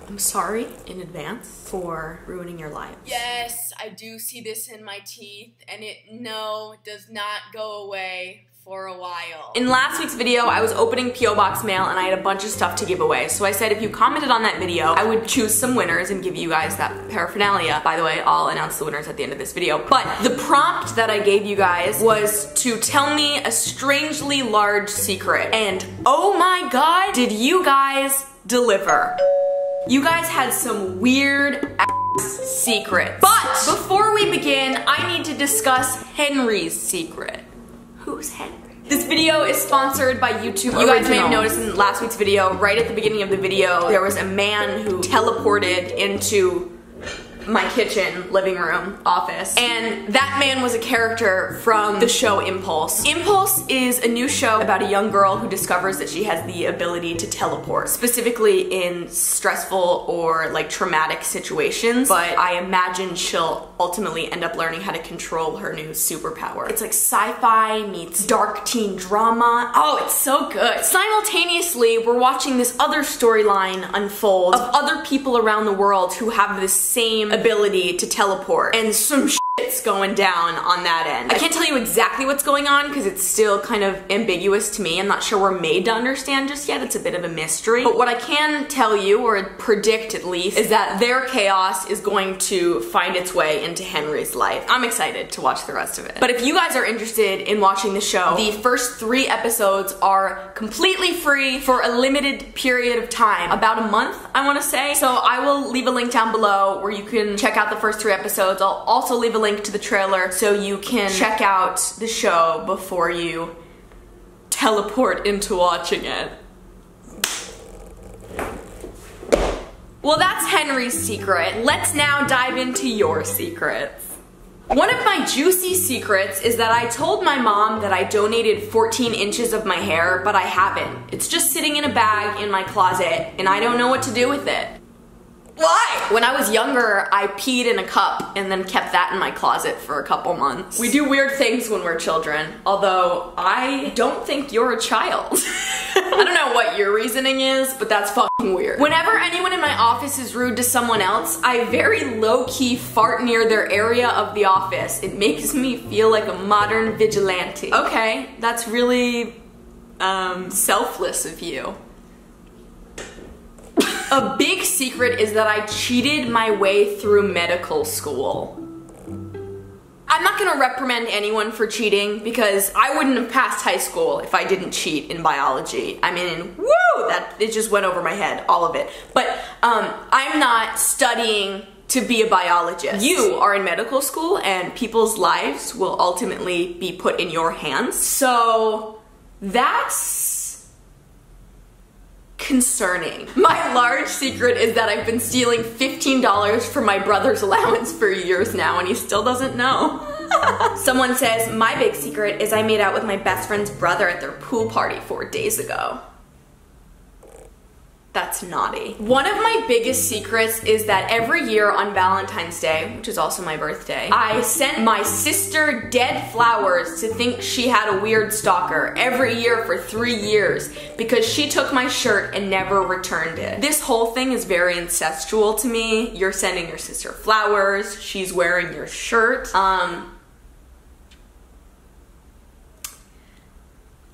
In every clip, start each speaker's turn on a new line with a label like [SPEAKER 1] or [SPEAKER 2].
[SPEAKER 1] I'm sorry in advance for ruining your life.
[SPEAKER 2] Yes, I do see this in my teeth, and it does not go away for a while.
[SPEAKER 1] In last week's video, I was opening P.O. Box mail and I had a bunch of stuff to give away. So I said if you commented on that video, I would choose some winners and give you guys that paraphernalia. By the way, I'll announce the winners at the end of this video. But the prompt that I gave you guys was to tell me a strangely large secret. And oh my god, did you guys deliver. You guys had some weird ass secrets. But before we begin, I need to discuss Henry's secret. Who's Henry? This video is sponsored by YouTube. You guys may have noticed in last week's video, right at the beginning of the video, there was a man who teleported into my kitchen, living room, office. And that man was a character from the show Impulse. Impulse is a new show about a young girl who discovers that she has the ability to teleport, specifically in stressful or like traumatic situations, but I imagine she'll ultimately end up learning how to control her new superpower. It's like sci-fi meets dark teen drama. Oh, it's so good. Simultaneously, we're watching this other storyline unfold of other people around the world who have this same ability to teleport, and some shit's going down on that end. I can't tell you exactly what's going on because it's still kind of ambiguous to me. I'm not sure we're made to understand just yet. It's a bit of a mystery. But what I can tell you, or predict at least, is that their chaos is going to find its way into Henry's life. I'm excited to watch the rest of it. But if you guys are interested in watching the show, the first 3 episodes are completely free for a limited period of time. About a month, I want to say. So I will leave a link down below where you can check out the first 3 episodes. I'll also leave a link to the trailer so you can check out the show before you teleport into watching it. Well, that's Henry's secret. Let's now dive into your secrets. One of my juicy secrets is that I told my mom that I donated 14 inches of my hair, but I haven't. It's just sitting in a bag in my closet, and I don't know what to do with it. Why? When I was younger, I peed in a cup and then kept that in my closet for a couple months. We do weird things when we're children, although I don't think you're a child. I don't know what your reasoning is, but that's fucking weird. Whenever anyone in my office is rude to someone else, I very low-key fart near their area of the office. It makes me feel like a modern vigilante. Okay, that's really, selfless of you. A big secret is that I cheated my way through medical school. I'm not gonna reprimand anyone for cheating because I wouldn't have passed high school if I didn't cheat in biology. I mean, woo! It just went over my head, all of it. But I'm not studying to be a biologist. You are in medical school and people's lives will ultimately be put in your hands. So that's concerning. My large secret is that I've been stealing $15 from my brother's allowance for years now and he still doesn't know. Someone says, my big secret is I made out with my best friend's brother at their pool party 4 days ago. That's naughty. One of my biggest secrets is that every year on Valentine's Day, which is also my birthday, I sent my sister dead flowers to think she had a weird stalker every year for 3 years because she took my shirt and never returned it. This whole thing is very incestual to me. You're sending your sister flowers, she's wearing your shirt.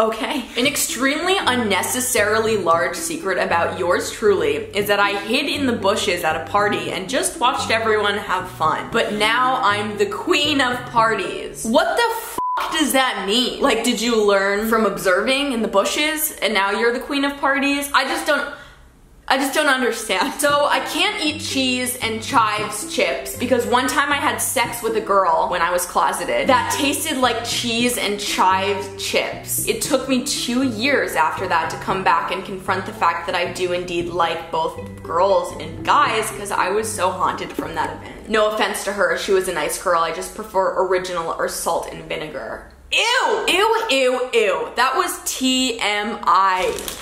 [SPEAKER 1] Okay. An extremely unnecessarily large secret about yours truly is that I hid in the bushes at a party and just watched everyone have fun. But now I'm the queen of parties. What the fuck does that mean? Like, did you learn from observing in the bushes and now you're the queen of parties? I just don't understand. So I can't eat cheese and chives chips because one time I had sex with a girl when I was closeted that tasted like cheese and chives chips. It took me 2 years after that to come back and confront the fact that I do indeed like both girls and guys because I was so haunted from that event. No offense to her, she was a nice girl. I just prefer original or salt and vinegar. Ew! Ew, ew, ew. That was TMI.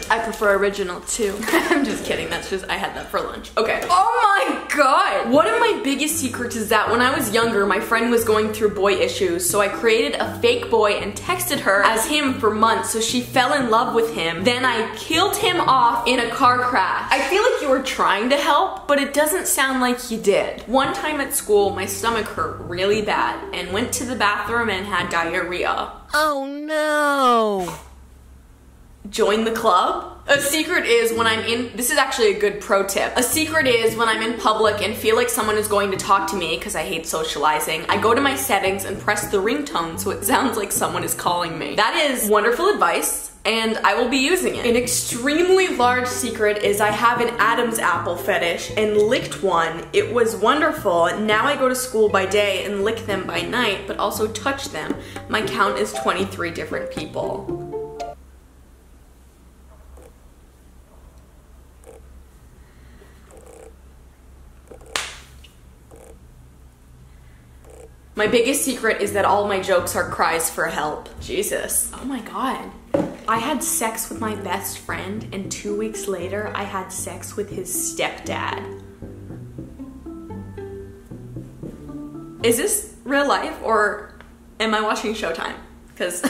[SPEAKER 1] I prefer original too. I'm just kidding, that's just, I had that for lunch. Okay. Oh my god! One of my biggest secrets is that when I was younger, my friend was going through boy issues, so I created a fake boy and texted her as him for months, so she fell in love with him. Then I killed him off in a car crash. I feel like you were trying to help, but it doesn't sound like you did. One time at school, my stomach hurt really bad and went to the bathroom and had diarrhea.
[SPEAKER 3] Oh no!
[SPEAKER 1] Join the club? A secret is when I'm in, this is actually a good pro tip. A secret is when I'm in public and feel like someone is going to talk to me because I hate socializing, I go to my settings and press the ringtone so it sounds like someone is calling me. That is wonderful advice, and I will be using it. An extremely large secret is I have an Adam's apple fetish and licked one. It was wonderful. Now I go to school by day and lick them by night, but also touch them. My count is 23 different people. My biggest secret is that all my jokes are cries for help. Jesus. Oh my god. I had sex with my best friend, and 2 weeks later, I had sex with his stepdad. Is this real life, or am I watching Showtime? Because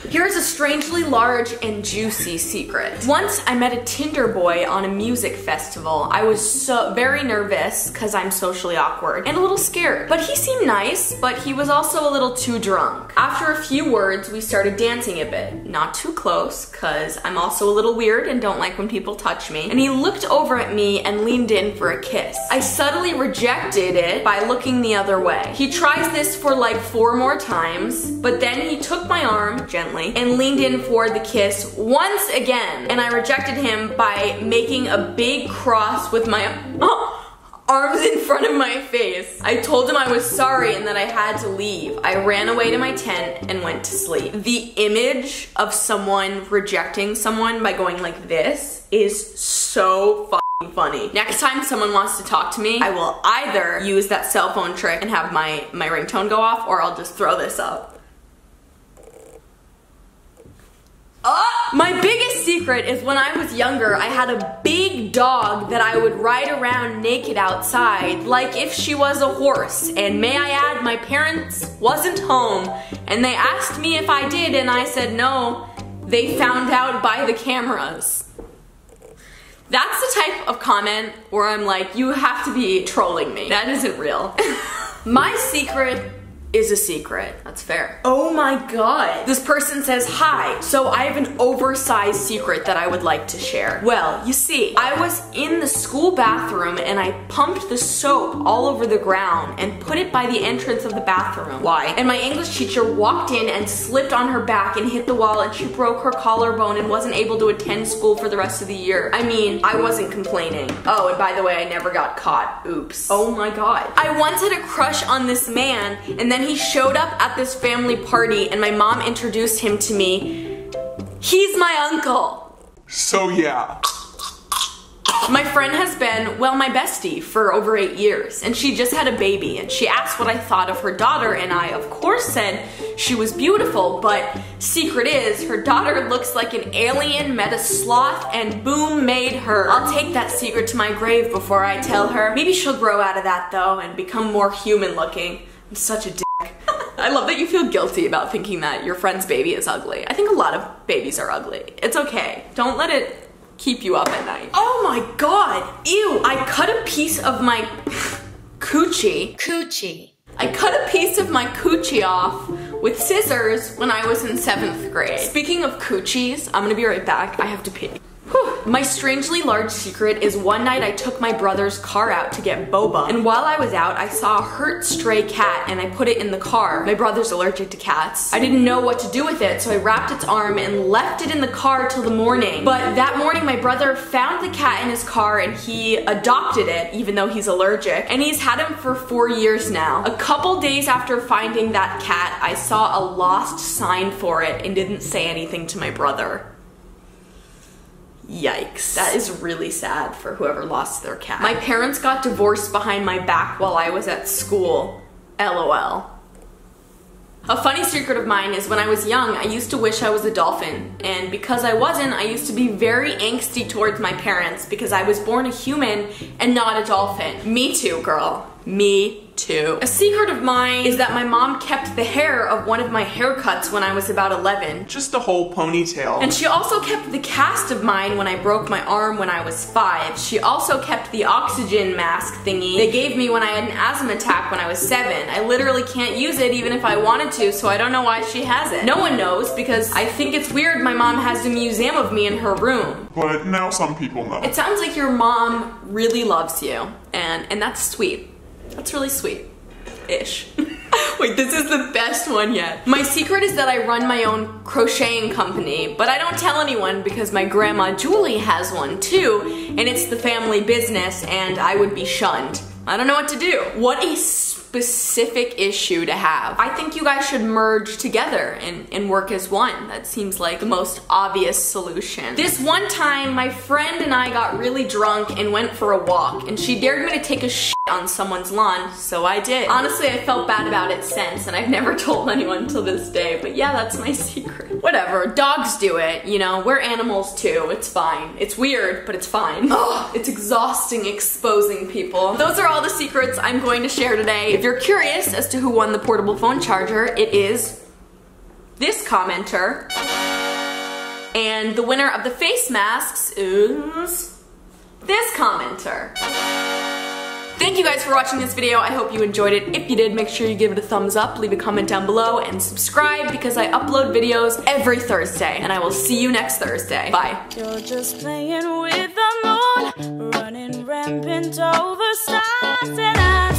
[SPEAKER 1] here's a strangely large and juicy secret. Once I met a Tinder boy on a music festival. I was very nervous because I'm socially awkward and a little scared. But he seemed nice, but he was also a little too drunk. After a few words, we started dancing a bit. Not too close, because I'm also a little weird and don't like when people touch me. And he looked over at me and leaned in for a kiss. I subtly rejected it by looking the other way. He tries this for like 4 more times, but then he took my arm, gently, and leaned in for the kiss once again, and I rejected him by making a big cross with my arms in front of my face. I told him I was sorry and that I had to leave. I ran away to my tent and went to sleep. The image of someone rejecting someone by going like this is so fucking funny. Next time someone wants to talk to me, I will either use that cell phone trick and have my ringtone go off, or I'll just throw this up. My biggest secret is when I was younger, I had a big dog that I would ride around naked outside, like if she was a horse. And may I add, my parents wasn't home, and they asked me if I did, and I said no. They found out by the cameras. That's the type of comment where I'm like, you have to be trolling me. That isn't real. My secret is a secret. That's fair. Oh my god. This person says, hi, so I have an oversized secret that I would like to share. Well, you see, I was in the school bathroom and I pumped the soap all over the ground and put it by the entrance of the bathroom. Why? And my English teacher walked in and slipped on her back and hit the wall, and she broke her collarbone and wasn't able to attend school for the rest of the year. I mean, I wasn't complaining. Oh, and by the way, I never got caught. Oops. Oh my god. I once had a crush on this man, and then he showed up at this family party and my mom introduced him to me. He's my uncle.
[SPEAKER 4] So yeah.
[SPEAKER 1] My friend has been, well, my bestie for over 8 years, and she just had a baby, and she asked what I thought of her daughter, and I of course said she was beautiful, but secret is her daughter looks like an alien met a sloth and boom, made her. I'll take that secret to my grave before I tell her. Maybe she'll grow out of that though and become more human looking. I'm such a dick. I love that you feel guilty about thinking that your friend's baby is ugly. I think a lot of babies are ugly. It's okay. Don't let it keep you up at night. Oh my god! Ew! I cut a piece of my coochie. I cut a piece of my coochie off with scissors when I was in 7th grade. Speaking of coochies, I'm gonna be right back. I have to pee. Whew. My strangely large secret is one night I took my brother's car out to get boba, and while I was out I saw a hurt stray cat and I put it in the car. My brother's allergic to cats. I didn't know what to do with it, so I wrapped its arm and left it in the car till the morning. But that morning my brother found the cat in his car and he adopted it, even though he's allergic, and he's had him for 4 years now. A couple days after finding that cat, I saw a lost sign for it and didn't say anything to my brother. Yikes. That is really sad for whoever lost their cat. My parents got divorced behind my back while I was at school. LOL. A funny secret of mine is when I was young, I used to wish I was a dolphin. And because I wasn't, I used to be very angsty towards my parents because I was born a human and not a dolphin. Me too, girl. Me too. A secret of mine is that my mom kept the hair of one of my haircuts when I was about 11.
[SPEAKER 4] Just a whole ponytail.
[SPEAKER 1] And she also kept the cast of mine when I broke my arm when I was 5. She also kept the oxygen mask thingy they gave me when I had an asthma attack when I was 7. I literally can't use it even if I wanted to, so I don't know why she has it. No one knows because I think it's weird my mom has a museum of me in her room.
[SPEAKER 4] But now some people know.
[SPEAKER 1] It sounds like your mom really loves you, and that's sweet. That's really sweet-ish. Wait, this is the best one yet. My secret is that I run my own crocheting company, but I don't tell anyone because my grandma Julie has one too, and it's the family business and I would be shunned. I don't know what to do. What a specific issue to have. I think you guys should merge together and work as one. That seems like the most obvious solution. This one time, my friend and I got really drunk and went for a walk, and she dared me to take a shit on someone's lawn, so I did. Honestly, I felt bad about it since, and I've never told anyone till this day, but yeah, that's my secret. Whatever, dogs do it, you know, we're animals too, it's fine. It's weird, but it's fine. Ugh, it's exhausting exposing people. Those are all the secrets I'm going to share today. If you're curious as to who won the portable phone charger, it is this commenter. And the winner of the face masks is this commenter. Thank you guys for watching this video. I hope you enjoyed it. If you did, make sure you give it a thumbs up, leave a comment down below, and subscribe because I upload videos every Thursday. And I will see you next Thursday. Bye.
[SPEAKER 5] You're just playing with the moon, running rampant over stars, and I